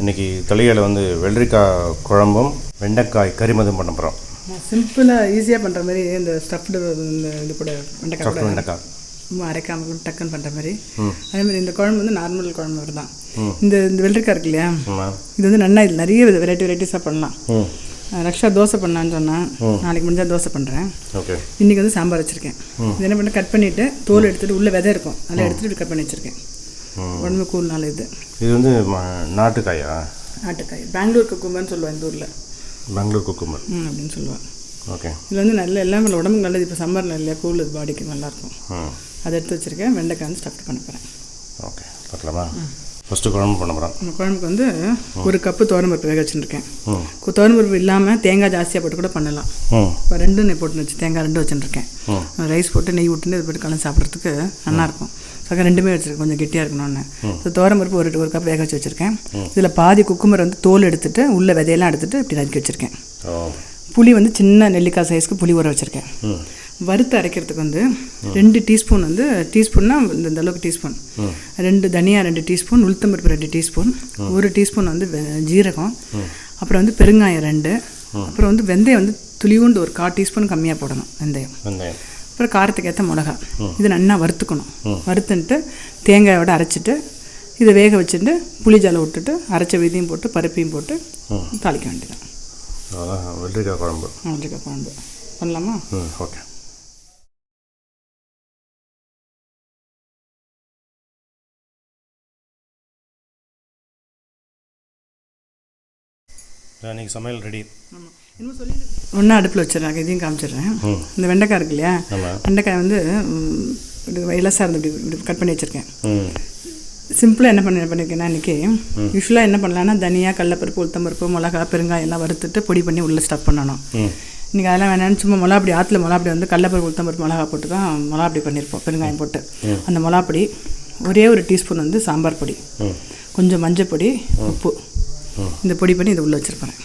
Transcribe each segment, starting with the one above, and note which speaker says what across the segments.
Speaker 1: இன்றைக்கி தலையில் வந்து வெள்ளரிக்காய் குழம்பும் வெண்டைக்காய் கறிமதும் பண்ண போகிறோம்.
Speaker 2: சிம்பிளாக ஈஸியாக பண்ணுற மாதிரி இந்த ஸ்டஃப்டு இது கூட
Speaker 1: வெண்டைக்காய்
Speaker 2: அரைக்காமல் டக்குன்னு பண்ணுற மாதிரி. அதே மாதிரி இந்த குழம்பு வந்து நார்மல் குழம்பு மாதிரி தான். இந்த வெள்ளரிக்காய் இருக்கு இல்லையா, இது வந்து நல்லா இது நிறைய வெரைட்டிஸாக பண்ணலாம். ரக்ஷா தோசை பண்ணான்னு சொன்னால் நாளைக்கு முடிஞ்சால் தோசை பண்ணுறேன்.
Speaker 1: ஓகே.
Speaker 2: இன்றைக்கி வந்து சாம்பார் வச்சுருக்கேன். இது என்ன பண்ண கட் பண்ணிவிட்டு தோல் எடுத்துகிட்டு உள்ளே விதை இருக்கும் அதெல்லாம் எடுத்துகிட்டு கட் பண்ணி வச்சுருக்கேன். உடம்பு கூழ்னால இது
Speaker 1: வந்து நாட்டுக்காயா?
Speaker 2: நாட்டுக்காய் பெங்களூர் குக்கும்பர்னு சொல்லுவேன் இந்த ஊரில்.
Speaker 1: பெங்களூர் குக்கும்பர்
Speaker 2: அப்படின்னு சொல்லுவேன்.
Speaker 1: ஓகே.
Speaker 2: இதில் வந்து நல்ல எல்லாமே உடம்புக்கு நல்லது. இப்போ சம்மரில் இல்லையா, கூழ் பாடிக்கு நல்லாயிருக்கும். அதை எடுத்து வச்சுருக்கேன். வெண்டைக்காய் வந்து ஸ்டஃப்ட் பண்ண போகிறேன்.
Speaker 1: ஓகே, பார்க்கலாமா? ஃபஸ்ட்டு குழம்பு பண்ண போகிறோம்.
Speaker 2: அந்த குழம்புக்கு வந்து ஒரு கப்பு துவரம்பருப்பு வேக வச்சுருக்கேன். துவரம்பருப்பு இல்லாமல் தேங்காய் ஜாஸ்தியாக போட்டு கூட பண்ணலாம். இப்போ ரெண்டும் நெய் போட்டு வச்சு தேங்காய் 2 வச்சுருக்கேன். ரைஸ் போட்டு நெய் விட்டுன்னு இது போட்டு கலந்து சாப்பிட்றதுக்கு நல்லாயிருக்கும். சக்கரை 2மே வச்சுருக்கேன், கொஞ்சம் கெட்டியாக இருக்கணும்னு. ஸோ துவரம்பருப்பு ஒரு கப் வேக வச்சு வச்சுருக்கேன். இதில் பாதி குக்கும்பர் வந்து தோல் எடுத்துகிட்டு உள்ள விதையெல்லாம் எடுத்துகிட்டு இப்படி நறுக்கி வச்சுருக்கேன். புளி வந்து சின்ன நெல்லிக்காய் சைஸ்க்கு புளி ஊற வச்சுருக்கேன். வறுத்து அரைக்கிறதுக்கு வந்து 2 டீஸ்பூன் வந்து டீஸ்பூன்னா இந்த அளவுக்கு டீஸ்பூன் 2 தனியா 2 டீஸ்பூன், உளுத்தம்பருப்பு 2 டீஸ்பூன், 1 டீஸ்பூன் வந்து ஜீரகம், அப்புறம் வந்து பெருங்காயம் 2, அப்புறம் வந்து வெந்தயம் வந்து துளியூண்டு ஒரு 1/4 டீஸ்பூன் கம்மியாக போடணும் வெந்தயம். அப்புறம் காரத்துக்கு ஏற்ற மிளகா. இது நல்லா வறுத்துக்கணும். வறுத்துன்ட்டு தேங்காயோட அரைச்சிட்டு இதை வேக வச்சுட்டு புளி ஜாலை விட்டுட்டு அரைச்ச விதையும் போட்டு பருப்பையும் போட்டு தாளிக்க வேண்டியதான்.
Speaker 1: வெள்ளரிக்காய் குழம்பு.
Speaker 2: வெள்ளரிக்காய் குழம்பு பண்ணலாமா?
Speaker 1: ஓகே. இன்றைக்கி சமையல் ரெடி.
Speaker 2: இன்னும் சொல்லி ஒன்றா அடுப்பில் வச்சிடறேன். இதையும் காமிச்சிடுறேன். இந்த வெண்டைக்காய் இருக்கு இல்லையா, வெண்டைக்காய் வந்து இலசாக இருந்து இப்படி கட் பண்ணி வச்சுருக்கேன். சிம்பிளாக என்ன பண்ணியிருக்கேன்னா இன்றைக்கி யூஸ்வலாக என்ன பண்ணலான்னா தனியா, கடலப்பருப்பு, உளுத்தம்பருப்பு, மிளகா, பெருங்காயம் எல்லாம் வறுத்துட்டு பொடி பண்ணி உள்ளே ஸ்டஃப் பண்ணணும். இன்றைக்கி அதெல்லாம் வேணான்னு சும்மா மிளகாப்பொடி ஆற்றுல மிளகாப்பொடி வந்து கடலப்பருப்பு, உளுத்தம்பருப்பு, மிளகா போட்டு தான் மிளகாப்பொடி பண்ணியிருப்போம். பெருங்காயம் போட்டு அந்த மிளகாப்பொடி, ஒரே ஒரு டீஸ்பூன் வந்து சாம்பார் பொடி, கொஞ்சம் மஞ்சள் பொடி, உப்பு, இந்த பொடி பண்ணி இதை உள்ளே வச்சுருப்பேன்.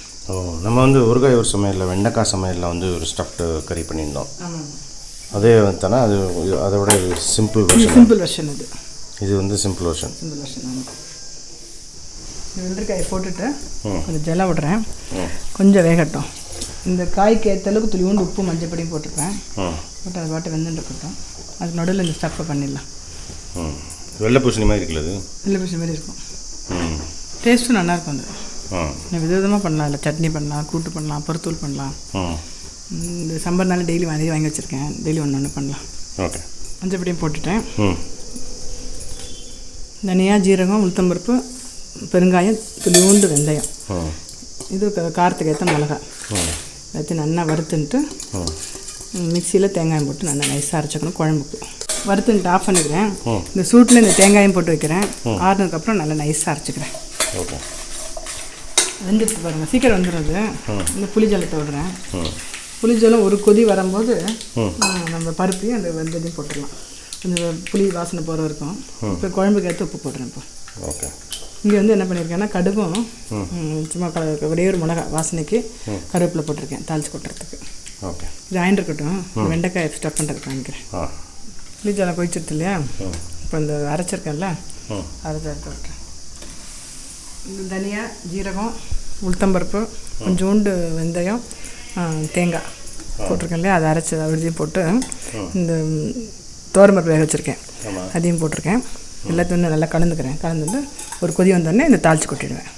Speaker 1: நம்ம வந்து ஊறுகாய் ஒரு சமையலில் வெண்டைக்காய் சமையலில் வந்து ஒரு ஸ்டஃப்டு கறி பண்ணியிருந்தோம். அதே தானே அது? அதோட சிம்பிள்
Speaker 2: வெர்ஷன்
Speaker 1: இது வந்து சிம்பிள் வெர்ஷன்.
Speaker 2: வெள்ளரிக்காயை போட்டுட்டு கொஞ்சம் ஜல விடுறேன், கொஞ்சம் வேகட்டும். இந்த காய்க்கு ஏற்ற அளவுக்கு துளியூண்டு உப்பு மஞ்சள் பொடியும் போட்டுருப்பேன். போட்டு அதை பாட்டு வெந்துட்டு இருக்கட்டும். அதுக்கு நடுவில் இந்த ஸ்டஃப்பை பண்ணிடலாம்.
Speaker 1: வெள்ளை பூசணி மாதிரி இருக்குல்ல? அது
Speaker 2: வெள்ளை பூசணி மாதிரி இருக்கும். டேஸ்ட்டும் நல்லாயிருக்கும். அது விதவிதமாக பண்ணலாம். இல்லை சட்னி பண்ணலாம், கூட்டு பண்ணலாம், பருத்தூள் பண்ணலாம். இந்த சம்பர்னால டெய்லி வாங்கி வச்சுருக்கேன். டெய்லி ஒன்று பண்ணலாம்.
Speaker 1: ஓகே.
Speaker 2: மஞ்சள் பொடியும் போட்டுட்டேன். தனியா, ஜீரகம், உளுத்தம்பருப்பு, பெருங்காயம், துளியூண்டு வெந்தயம், இது காரத்துக்கு ஏற்ற மிளகா எல்லாத்தையும் நல்லா வறுத்துன்ட்டு மிக்சியில் தேங்காயம் போட்டு நல்லா நைஸாக அரைச்சிக்கணும். குழம்புக்கு வறுத்துன்ட்டு ஆஃப் பண்ணிக்கிறேன். இந்த சூட்டில் இந்த தேங்காயம் போட்டு வைக்கிறேன். ஆறுனதுக்கப்புறம் நல்லா நைஸாக அரைச்சிக்கிறேன்.
Speaker 1: ஓகே.
Speaker 2: வெந்துட்டு பாருங்கள், சீக்கிரம் வந்துடுறது. இந்த புளிஜலத்தை விடுறேன். புளிஜலம் ஒரு கொதி வரும்போது நம்ம பருப்பையும் அந்த வெந்ததையும் போட்டுடலாம். கொஞ்சம் புளி வாசனை போகிற இருக்கும். இப்போ குழம்புக்கு ஏற்ற உப்பு போடுறேன். இப்போ
Speaker 1: ஓகே.
Speaker 2: இங்கே வந்து என்ன பண்ணியிருக்கேன்னா கடுகும் சும்மா ஒரே ஒரு மிளகா வாசனைக்கு கருவேப்பிலை போட்டிருக்கேன் தாளித்து கொட்டுறதுக்கு.
Speaker 1: ஓகே.
Speaker 2: இது ஆயின் இருக்கட்டும். வெண்டைக்காய் ஸ்டஃப் பண்ணுறதுக்கு வாங்கிக்கிறேன். புளிஜலம் கொதிச்சிருது இல்லையா, இப்போ இந்த அரைச்சிருக்கேன்ல அரைச்சி விட்டுறேன். தனியா, ஜீரகம், உளுத்தம்பருப்பு, கொஞ்சோண்டு வெந்தயம், தேங்காய் போட்டிருக்கேன் இல்லையா, அதை அரைச்சி அவிழ்ச்சியும் போட்டு இந்த துவரம்பருப்பு வேக வச்சுருக்கேன் அதையும் போட்டிருக்கேன். எல்லாத்தையும் நல்லா கலந்துட்டு ஒரு கொதி வந்தோடனே இந்த தாளித்து கொட்டிடுவேன்.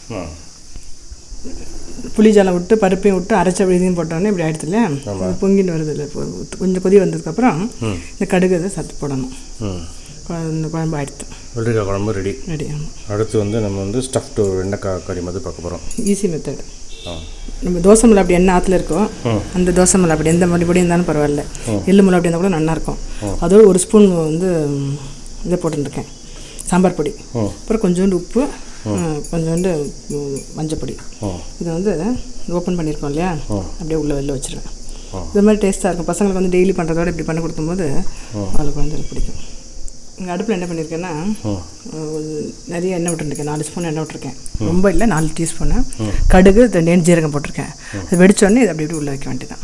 Speaker 2: புளி ஜலம் விட்டு பருப்பையும் விட்டு அரைச்ச விழுதியும் போட்டோடனே இப்படி ஆகிடுது இல்லையா, பொங்கின்னு வருது இல்லை. கொஞ்சம் கொதி வந்ததுக்கப்புறம் இந்த கடுகு இதை சத்து போடணும். இந்த குழம்பு ஆகிடுது.
Speaker 1: வெள்ளரிக்காய் குழம்பு ரெடி.
Speaker 2: ஆமாம்.
Speaker 1: அடுத்து வந்து நம்ம வந்து ஸ்டஃப்டு வெண்டைக்காய் கறி மாதிரி பார்க்க போகிறோம்.
Speaker 2: Easy method. நம்ம தோசை மிளகா அப்படி என்ன ஆற்றுல இருக்கோ அந்த தோசை மிளகா அப்படி எந்த மறுபடியும் இருந்தாலும் பரவாயில்ல, எள்ளு மிளகா அப்படி இருந்தால் கூட நல்லாயிருக்கும். அதோடு ஒரு ஸ்பூன் வந்து இதை போட்டுருக்கேன் சாம்பார் பொடி, அப்புறம் கொஞ்சோண்டு உப்பு, கொஞ்சோண்டு மஞ்சள் பொடி. இதை வந்து ஓப்பன் பண்ணியிருக்கோம் இல்லையா, அப்படியே உள்ளே வெளில வச்சுருவேன். இது மாதிரி டேஸ்ட்டாக இருக்கும். பசங்களுக்கு வந்து டெய்லி பண்ணுறதோட இப்படி பண்ணி கொடுக்கும்போது அவளுக்கு வந்து எனக்கு பிடிக்கும். இங்கே அடுப்பில் என்ன பண்ணியிருக்கேன்னா நிறைய எண்ணெய் விட்டுருக்கேன். 4 ஸ்பூன் எண்ணெய் விட்டுருக்கேன். ரொம்ப இல்லை, 4 டீஸ்பூனு. கடுகு 2 ஜீரகம் போட்டிருக்கேன். அது வெடித்தோடனே இது அப்படி இப்படி உள்ளே வைக்க வேண்டியதான்.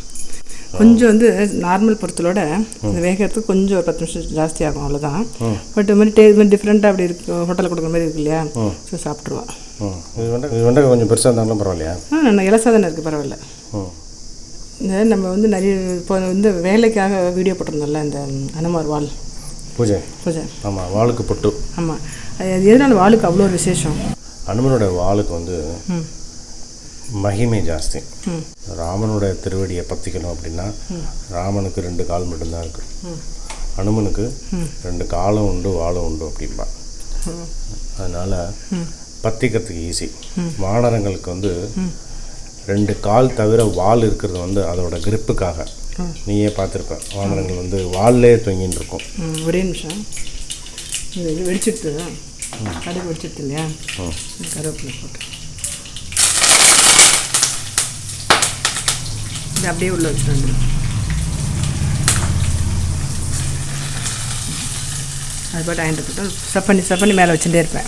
Speaker 2: கொஞ்சம் வந்து நார்மல் பொறுத்தலோட இந்த வேகிறதுக்கு கொஞ்சம் ஒரு 10 நிமிஷம் ஜாஸ்தி ஆகும், அவ்வளோதான். பட் இது மாதிரி இது மாதிரி டிஃப்ரெண்ட்டாக அப்படி இருக்கு, ஹோட்டலில் கொடுக்குற மாதிரி இருக்கு இல்லையா, ஸோ சாப்பிட்ருவா.
Speaker 1: இது வெண்டைக்காய் கொஞ்சம் பெருசாக இருந்தாலும் பரவாயில்லையா?
Speaker 2: நான் இலசாக தானே இருக்குது, பரவாயில்ல. இந்த நம்ம வந்து நிறைய இப்போ வந்து வேலைக்காக வீடியோ போட்டிருந்தோம்ல, இந்த அனுமார் வால்
Speaker 1: பூஜை. ஆமாம், வாளுக்கு பொட்டு.
Speaker 2: ஆமாம், அது எதனால வாளுக்கு அவ்வளோ ஒரு விசேஷம்?
Speaker 1: அனுமனோட வாளுக்கு வந்து மகிமை ஜாஸ்தி. ராமனோட திருவடியை பற்றிக்கணும் அப்படின்னா ராமனுக்கு 2 கால் மட்டும்தான் இருக்குது, அனுமனுக்கு 2 காலும் உண்டு வாழும் உண்டு அப்படின்பா. அதனால் பற்றிக்கிறதுக்கு ஈஸி. வானரங்களுக்கு வந்து 2 கால் தவிர வால் இருக்கிறது வந்து அதோட கிரிப்புக்காக. நீயே பார்த்துருப்ப, வானரங்கள் வந்து வால்லே தொங்கின்னு இருக்கும்.
Speaker 2: ஒரே நிமிஷம், இது வெடிச்சிட்டு கடுகு வெடிச்சிட்டு இல்லையா, கருவேப்பிலை போட்டு இது அப்படியே உள்ள வச்சுருங்க. அது பாட்டு ஆயிட்டு ஸ்டப் பண்ணி மேலே வச்சுட்டே இருப்பேன்.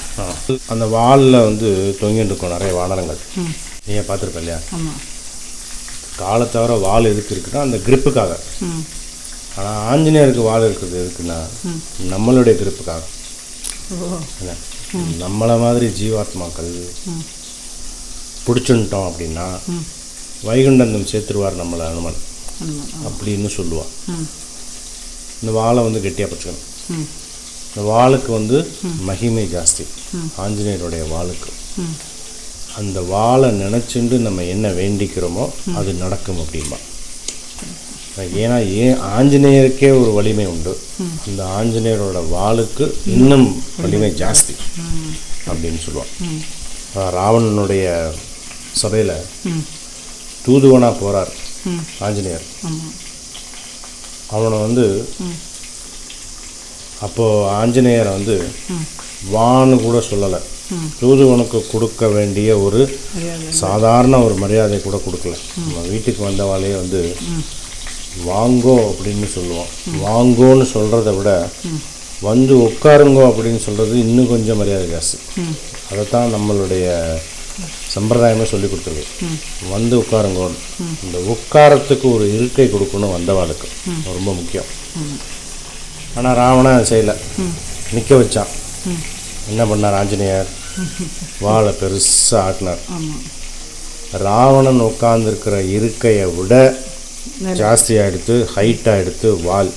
Speaker 1: அந்த வாலில் வந்து தொங்கின்னு இருக்கும் நிறைய வானரங்கள், நீயே பார்த்துருப்ப இல்லையா?
Speaker 2: ஆமாம்,
Speaker 1: காலை தவிர வால் எதுக்கு இருக்குன்னா அந்த கிரிப்புக்காக. ஆனால் ஆஞ்சநேயருக்கு வால் இருக்கிறது எதுக்குன்னா நம்மளுடைய கிரிப்புக்காக. நம்மளை மாதிரி ஜீவாத்மாக்கள் பிடிச்சுட்டோம் அப்படின்னா வைகுண்டந்தம் சேர்த்துருவார் நம்மளை அனுமன் அப்படின்னு சொல்லுவாள். இந்த வாழை வந்து கெட்டியாக பிடிச்சிக்கணும். இந்த வாளுக்கு வந்து மகிமை ஜாஸ்தி, ஆஞ்சநேயருடைய வாளுக்கு. அந்த வாளை நினச்சிண்டு நம்ம என்ன வேண்டிக்கிறோமோ அது நடக்கும் அப்படின்பா. ஏன்னா ஆஞ்சநேயருக்கே ஒரு வலிமை உண்டு, அந்த ஆஞ்சநேயரோட வாளுக்கு இன்னும் வலிமை ஜாஸ்தி அப்படின்னு சொல்லுவாள். ராவணனுடைய சபையில் தூதுவனாக போகிறார் ஆஞ்சநேயர். அவனை வந்து அப்போது ஆஞ்சநேயரை வந்து வான்னு கூட சொல்லலை, தூதுவனுக்கு கொடுக்க வேண்டிய ஒரு சாதாரண ஒரு மரியாதை கூட கொடுக்கல. நம்ம வீட்டுக்கு வந்தவாளே வந்து வாங்கோ அப்படின்னு சொல்லுவோம். வாங்கோன்னு சொல்கிறத விட வந்து உட்காருங்கோ அப்படின்னு சொல்கிறது இன்னும் கொஞ்சம் மரியாதை ஜாஸ்தி. அதைத்தான் நம்மளுடைய சம்பிரதாயமே சொல்லி கொடுத்துருக்கு, வந்து உட்காருங்கோன்னு. இந்த உட்காரத்துக்கு ஒரு இருக்கை கொடுக்கணும் வந்தவாளுக்கு, ரொம்ப முக்கியம். ஆனால் ராவணன் அதை செய்யலை, நிற்க வச்சான். என்ன பண்ணார் ஆஞ்சநேயர்? வாழை பெருசாக ஆட்டினார். ராவணன் உட்கார்ந்துருக்கிற இருக்கையை விட ஜாஸ்தியாக எடுத்து ஹைட்டாக எடுத்து வால்.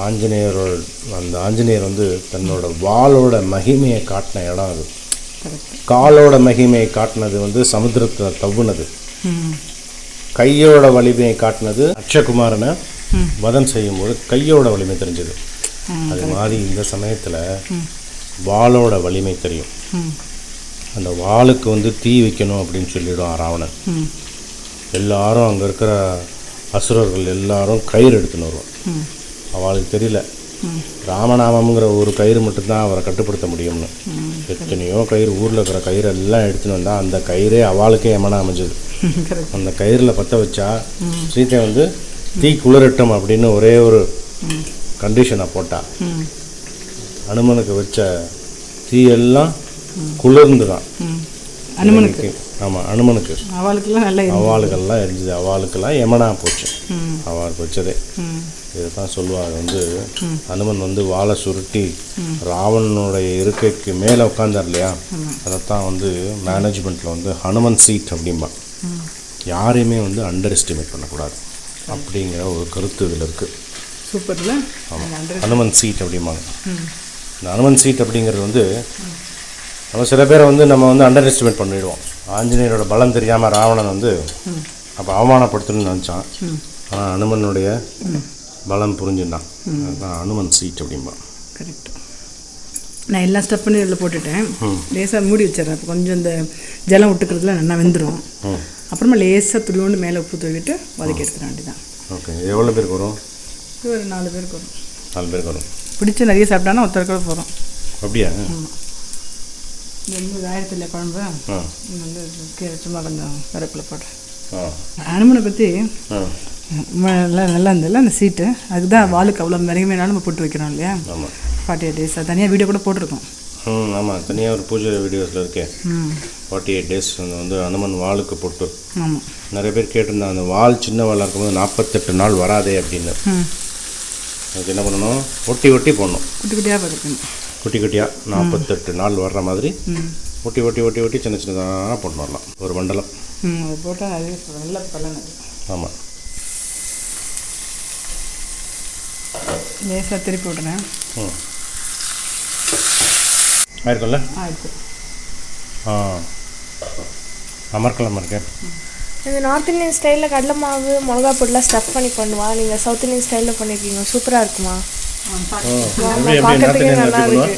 Speaker 1: ஆஞ்சநேயரோட அந்த ஆஞ்சநேயர் வந்து தன்னோட வாளோட மகிமையை காட்டின இடம் அது. காலோட மகிமையை காட்டினது வந்து சமுத்திரத்தை தவ்வுனது, கையோட வலிமையை காட்டினது அக்ஷகுமாரனை வதம் செய்யும்போது கையோட வலிமை தெரிஞ்சது. அது மாதிரி இந்த சமயத்தில் வாளோட வலிமை தெரியும். அந்த வாளுக்கு வந்து தீ வைக்கணும் அப்படின்னு சொல்லிவிடும் ராவணன். எல்லாரும் அங்கே இருக்கிற அசுரர்கள் எல்லாரும் கயிறு எடுத்துன்னு வருவான். அவளுக்கு தெரியல ராமநாமங்கிற ஒரு கயிறு மட்டும்தான் அவரை கட்டுப்படுத்த முடியும்னு. எத்தனையோ கயிறு, ஊரில் இருக்கிற கயிறு எல்லாம் எடுத்துன்னு வந்தால் அந்த கயிறே அவளுக்கே எமனா அமைஞ்சது. அந்த கயிறில் பற்ற வச்சா சீத்தை வந்து தீ குளிரட்டும் அப்படின்னு ஒரே ஒரு கண்டிஷனை போட்டா. அனுமனுக்கு வச்ச தீயெல்லாம் குளிர்ந்து தான்
Speaker 2: அனுமனுக்கு.
Speaker 1: ஆமாம், அனுமனுக்கு
Speaker 2: அவளுக்கெல்லாம்
Speaker 1: எரிஞ்சுது. அவளுக்கெல்லாம் யமனா போச்சு, அவளுக்கு வச்சதே. இதை தான் சொல்லுவாங்க வந்து அனுமன் வந்து வாழை சுருட்டி ராவணனுடைய இருக்கைக்கு மேலே உட்காந்தார் இல்லையா, அதைத்தான் வந்து மேனேஜ்மெண்ட்டில் வந்து ஹனுமன் சீட் அப்படிம்பா. யாரையுமே வந்து அண்டர் எஸ்டிமேட் பண்ணக்கூடாது அப்படிங்கிற ஒரு கருத்து இதில் இருக்குது.
Speaker 2: சூப்பர்ல.
Speaker 1: ஆமாம், ஹனுமன் சீட் அப்படிம்பாங்க. இந்த ஹனுமன் சீட் அப்படிங்கிறது வந்து நம்ம சில பேரை வந்து நம்ம வந்து அண்டர் எஸ்டிமேட் பண்ணிவிடுவோம். ஆஞ்சநேயரோட பலம் தெரியாமல் ராவணன் வந்து அப்போ அவமானப்படுத்தணும்னு நினச்சான். ஆனால் அனுமனுடைய பலம் புரிஞ்சுட்டான். அதுதான் அனுமன் சீட் அப்படிம்பா.
Speaker 2: கரெக்ட். நான் எல்லா ஸ்டஃப் பண்ணி இதில் போட்டுட்டேன். லேசாக மூடி வச்சிடறேன். அப்போ கொஞ்சம் இந்த ஜலம் விட்டுக்கிறதுல நல்லா வெந்துடும். அப்புறமா லேசாக துளியோண்டு மேலே உப்பு தூவிட்டு வதக்கி எடுத்துட வேண்டியதான்.
Speaker 1: ஓகே. எவ்வளோ பேருக்கு வரும்?
Speaker 2: இது ஒரு 4 பேருக்கு வரும்.
Speaker 1: 4 பேருக்கு வரும்.
Speaker 2: பிடிச்ச நிறைய சாப்பிட்டானா ஒருத்தருக்கு கூட போகிறோம்.
Speaker 1: அப்படியா?
Speaker 2: இது வந்து ஆயிரத்தில் குழம்பு. இது வந்து சும்மா கொஞ்சம் கருவேப்பிலை போடுறேன். அனுமனை பற்றி நல்லா இருந்ததில்ல அந்த சீட்டு. அதுக்கு தான் வாளுக்கு அவ்வளோ மகிமைனாலும் நம்ம போட்டு வைக்கிறோம் இல்லையா, 48 days. அது தனியாக வீடியோ கூட போட்டிருக்கோம்.
Speaker 1: ஆமாம், தனியாக ஒரு பூஜை வீடியோஸில் இருக்கேன். 48 days வந்து அனுமன் வாளுக்கு பொட்டு.
Speaker 2: ஆமாம்,
Speaker 1: நிறைய பேர் கேட்டிருந்தாங்க, அந்த வால் சின்ன வாளாக இருக்கும்போது 48 நாள் வராதே அப்படின்னு. அதுக்கு என்ன பண்ணணும், ஒட்டி ஒட்டி போடணும்.
Speaker 2: குட்டி குட்டியாக பார்த்துருக்கேன்.
Speaker 1: குட்டி குட்டியாக 48 நாள் வர்ற மாதிரி ஒட்டி ஒட்டி ஒட்டி ஒட்டி சின்ன சின்னதாக போட்டு வரலாம். ஒரு மண்டலம்
Speaker 2: அது போட்டால் அது நல்ல பலன்.
Speaker 1: ஆமாம்.
Speaker 2: லேசாக திருப்பி விட்றேன்.
Speaker 1: ஆயிருக்கும்ல?
Speaker 2: ஆயிடுச்சு.
Speaker 1: அமர்க்கலமாக இருக்கேன்.
Speaker 3: இது நார்த் இந்தியன் ஸ்டைலில் கடலை மாவு மிளகா பொடிலாம் ஸ்டஃப் பண்ணி பண்ணுவா. நீங்கள் சவுத் இந்தியன் ஸ்டைலில் பண்ணியிருக்கீங்க, சூப்பராக இருக்குமா? பார்க்கறதுக்கே நல்லா இருக்கு.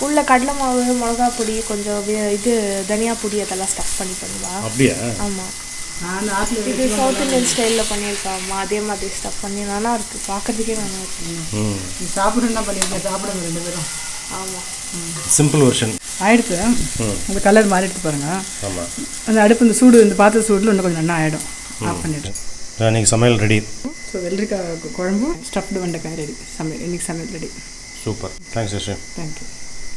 Speaker 3: உள்ள கடலை மாவு மிளகா பொடி கொஞ்சம் இது தனியா பொடி அதெல்லாம் ஸ்டஃப் பண்ணி பண்ணுவா.
Speaker 1: அப்படியா?
Speaker 3: ஆமாம், இது சவுத் இந்தியன் ஸ்டைலில் பண்ணியிருக்காம்மா. அதே மாதிரி ஸ்டஃப் பண்ணி நல்லா இருக்குது, பார்க்கறதுக்கே நல்லா இருக்கு.
Speaker 2: சாப்பிடுன்னா பண்ணியிருக்கேன், சாப்பிடுங்க 2 பேரும்.
Speaker 3: ஆமாம்,
Speaker 1: சிம்பிள் வெர்ஷன்
Speaker 2: ஆயிடுச்சு. அந்த கலர் மாறிட்டு பாருங்க.
Speaker 1: ஆமாம்,
Speaker 2: அந்த அடுப்பு இந்த சூடு இந்த பாத்திர சூடில் இன்னும் கொஞ்சம் நல்லா ஆகிடும். ஆஃப் பண்ணிவிட்டு
Speaker 1: இன்றைக்கி சமையல் ரெடி.
Speaker 2: ஸோ வெள்ளரிக்காய் குழம்பும் ஸ்டஃப்டு வெண்டைக்காய் ரெடி. இன்றைக்கி சமையல் ரெடி.
Speaker 1: சூப்பர். தேங்க்ஸ்.
Speaker 2: தேங்க்யூ.